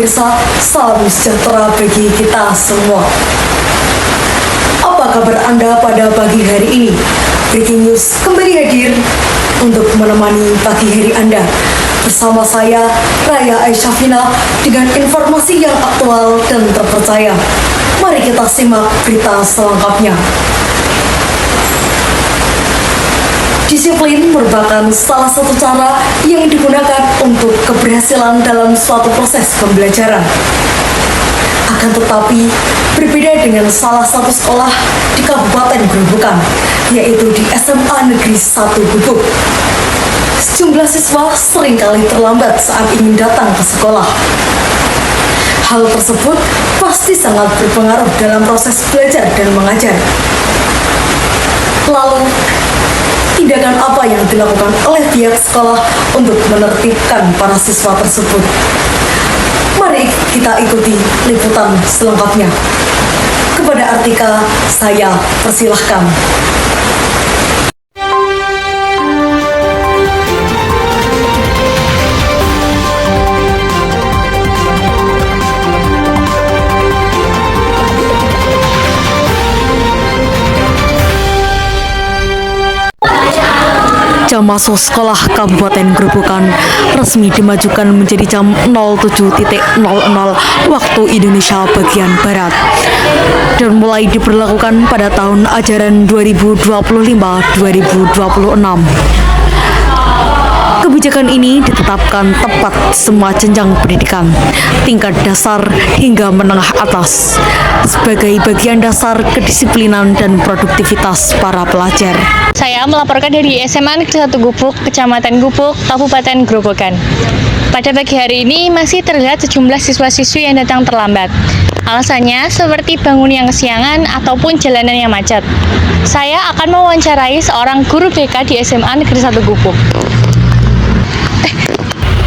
pemirsa, salam sejahtera bagi kita semua. Apa kabar Anda pada pagi hari ini? Breaking News kembali hadir untuk menemani pagi hari Anda. Bersama saya, Raya Aisyafina, dengan informasi yang aktual dan terpercaya. Mari kita simak berita selengkapnya. Disiplin merupakan salah satu cara yang digunakan untuk keberhasilan dalam suatu proses pembelajaran. Akan tetapi, berbeda dengan salah satu sekolah di Kabupaten Grobogan, yaitu di SMA Negeri 1 Gubuk. Sejumlah siswa seringkali terlambat saat ingin datang ke sekolah. Hal tersebut pasti sangat berpengaruh dalam proses belajar dan mengajar. Lalu, tindakan apa yang dilakukan oleh pihak sekolah untuk menertibkan para siswa tersebut? Mari kita ikuti liputan selengkapnya. Kepada Artika, saya persilahkan. Jam masuk sekolah Kabupaten Grobogan resmi dimajukan menjadi jam 07.00 waktu Indonesia bagian Barat dan mulai diberlakukan pada tahun ajaran 2025-2026. Kebijakan ini ditetapkan tepat semua jenjang pendidikan, tingkat dasar hingga menengah atas, sebagai bagian dasar kedisiplinan dan produktivitas para pelajar. Saya melaporkan dari SMA Negeri 1 Gubuk, Kecamatan Gubuk, Kabupaten Grobogan. Pada pagi hari ini masih terlihat sejumlah siswa-siswi yang datang terlambat. Alasannya seperti bangun yang kesiangan ataupun jalanan yang macet. Saya akan mewawancarai seorang guru BK di SMA Negeri 1 Gubuk.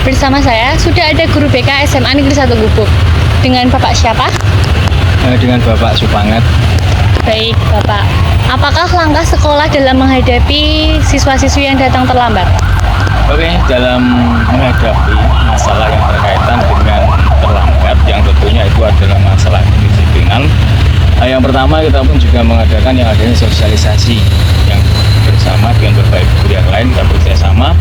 Bersama saya sudah ada guru BK SMA Negeri 1 Gubuk. Dengan Bapak siapa? Dengan Bapak Supangat. Baik, Bapak. Apakah langkah sekolah dalam menghadapi siswa-siswi yang datang terlambat? Oke, dalam menghadapi masalah yang berkaitan dengan terlambat, yang tentunya itu adalah masalah kedisiplinan. Yang pertama, kita pun juga mengadakan yang adanya sosialisasi yang bersama dengan berbagai guru yang lain. Kita bekerjasama,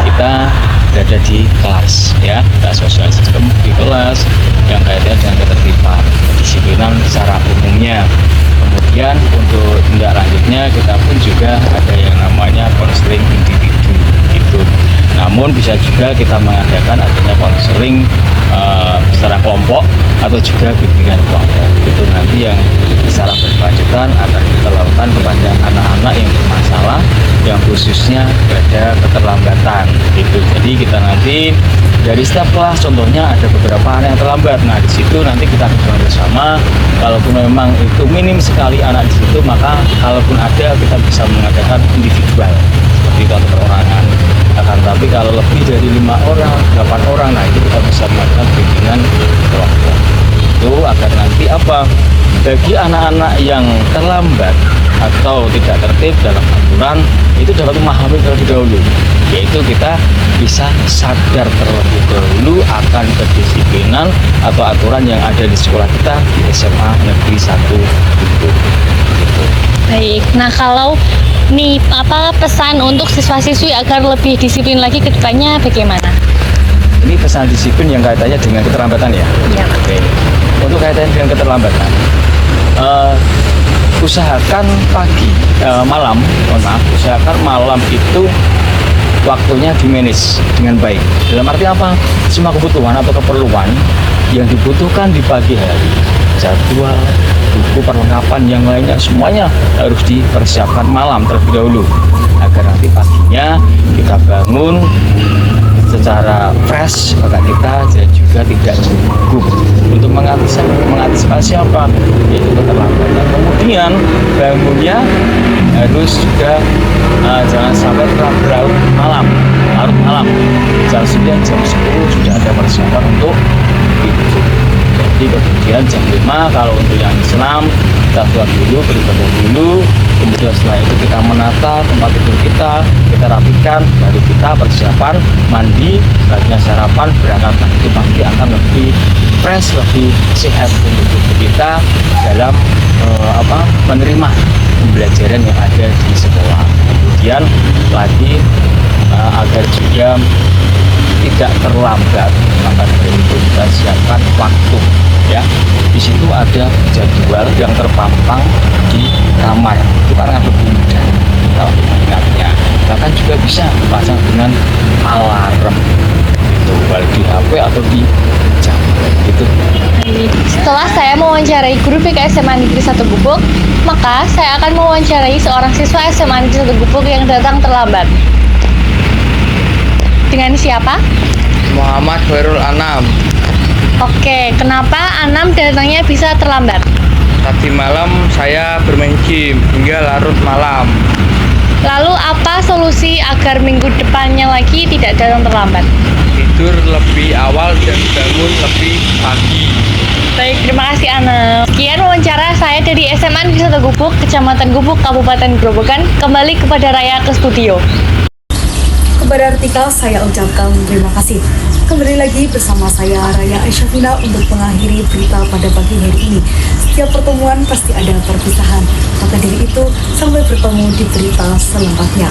kita berada di kelas, ya, kita sosialisasi di kelas yang kaitannya dengan ketertiban, kedisiplinan secara umumnya. Kemudian untuk tindak lanjutnya kita pun juga ada yang namanya konseling individu gitu. Namun bisa juga kita mengadakan adanya konseling secara kelompok atau juga bimbingan kelompok. Itu nanti yang secara berkelanjutan akan kita lakukan kepada anak-anak yang bermasalah, yang khususnya pada keterlambatan gitu. Jadi kita nanti dari setiap kelas, contohnya ada beberapa anak yang terlambat. Nah, di situ nanti kita akan bersama. Kalaupun memang itu minim sekali anak di situ, maka kalaupun ada kita bisa mengadakan individual seperti itu atau perorangan. Akan tapi kalau lebih dari 5 orang, 8 orang, nah itu kita bisa melakukan bimbingan kelompok. Itu agar nanti apa? Bagi anak-anak yang terlambat atau tidak tertib dalam aturan itu dapat memahami terlebih dahulu, yaitu kita bisa sadar terlebih dahulu akan kedisiplinan atau aturan yang ada di sekolah kita di SMA Negeri 1 itu. Gitu. Baik, nah kalau nih pesan untuk siswa-siswi agar lebih disiplin lagi ke depannya bagaimana? Ini pesan disiplin yang kaitannya dengan keterlambatan ya? Iya. Oke. Untuk kaitannya dengan keterlambatan, usahakan usahakan malam itu waktunya di-manage dengan baik. Dalam arti apa? Semua kebutuhan atau keperluan yang dibutuhkan di pagi hari, jadwal, buku perlengkapan yang lainnya semuanya harus dipersiapkan malam terlebih dahulu agar nanti paginya kita bangun secara fresh maka kita juga tidak gugup untuk mengantisipasi apa, yaitu keterlambatan. Kemudian bangunnya harus juga jangan sampai larut malam, jam 9, jam 10 sudah ada persiapan untuk tidur. Jadi kemudian jam 5 kalau untuk yang Islam kita sholat dulu, beribadah dulu, kemudian setelah itu kita menata tempat tidur kita rapikan, baru kita persiapan mandi, selanjutnya sarapan, berangkat itu pasti akan lebih fresh, lebih sehat untuk tubuh kita dalam menerima pembelajaran yang ada di sekolah. Kemudian lagi agar juga tidak terlambat, maka dari itu kita siapkan waktu ya. Di situ ada jadwal yang terpampang di kamar, itu karena lebih mudah kita mengingatnya. Bahkan juga bisa dipasang dengan alarm itu, baik di HP atau di jam gitu. Setelah saya mewawancarai guru BK SMA Negeri 1 Gubuk, maka saya akan mewawancarai seorang siswa SMA Negeri 1 Gubuk yang datang terlambat. Dengan siapa? Muhammad Khairul Anam. Oke, kenapa Anam datangnya bisa terlambat? Tadi malam saya bermain game hingga larut malam. Lalu apa solusi agar minggu depannya lagi tidak datang terlambat? Tidur lebih awal dan bangun lebih pagi. Baik, terima kasih Anam. Sekian wawancara saya dari SMA Negeri 1 Gubuk, Kecamatan Gubuk, Kabupaten Grobogan. Kembali kepada Raya ke studio. Kepada Artika saya ucapkan terima kasih. Kembali lagi bersama saya Raya Aisyafina untuk mengakhiri berita pada pagi hari ini. Setiap pertemuan pasti ada perpisahan. Maka dari itu sampai bertemu di berita selengkapnya.